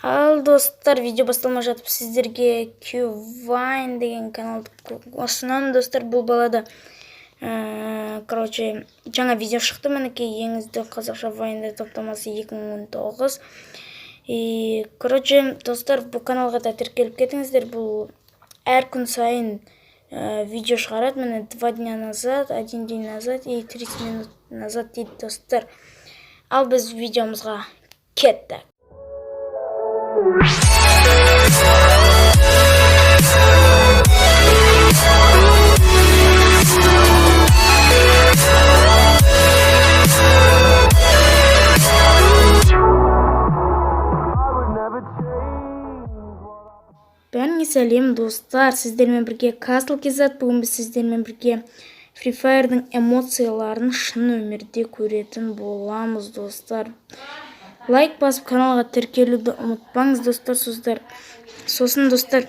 Ал достар, видео басталмай жатып сіздерге Qvine деген каналды ұсынамын достар. Бұл балада жаңа видео шықты, мінекей ең үздік қазақша Vine топтамасы 2019. Достар, бұл каналға да тіркеліп кетіңіздер. Бұл әр күн сайын видео шығарады. Міне 2 дня назад, 1 день назад и 30 минут назад дейді достар. Ал біз видеомызға кеттік. Бәріңе сәлем достар, сіздермен бірге Castle Кезат. Бүгін біз сіздермен бірге Free Fire'дың эмоцияларын шын өмірде көретін боламыз достар. Лайк басып каналға тіркелуді ұмытпаңыз достар. Сосын достар,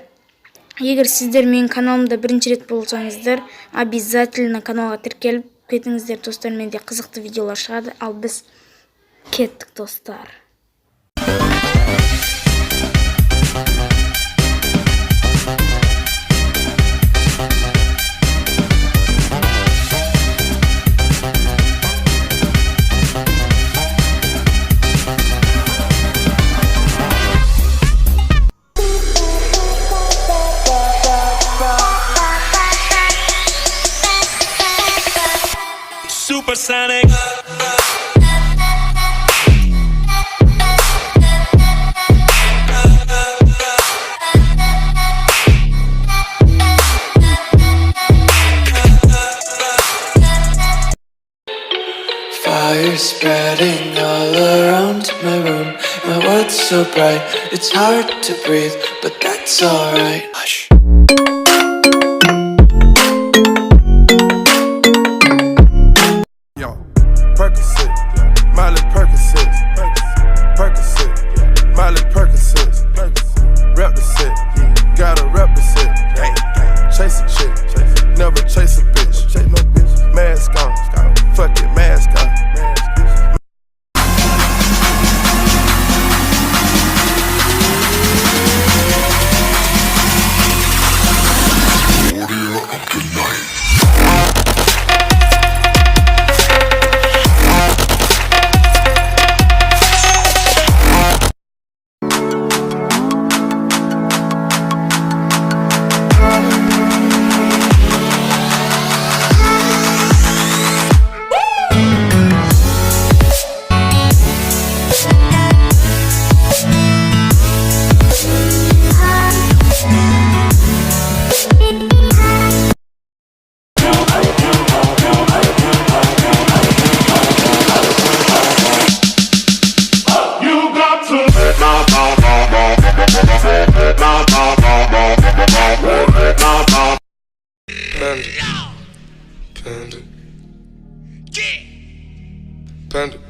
егер сіздер менің каналымда бірінші рет болсаңыздар, обязательно каналға тіркеліп кетіңіздер достар. Менде қызықты видеолар шығады. Ал біз кеттік достар. Supersonic. Fire spreading all around my room. My world's so bright, it's hard to breathe, but that's alright. Hush. Chase a chick, never chase a bitch. Chase no bitch. Mask on, fuck it, mask on.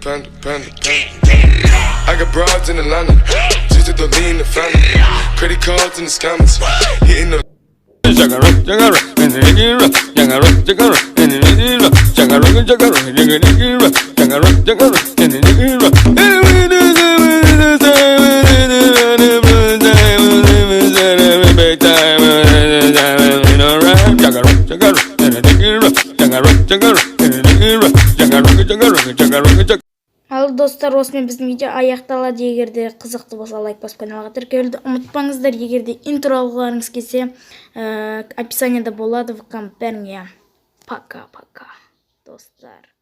Panda. I got broads in Atlanta, just to lean the family. Credit cards in the scammers, hitting the. Ал достар, осымен біздің видео аяқталады. Егерде қызықты болса, лайк басып каналға тіркелуді ұмытпаңыздар. Егерде интро алғыларыңыз келсе, описанияда болады. Бәріңе пока достар.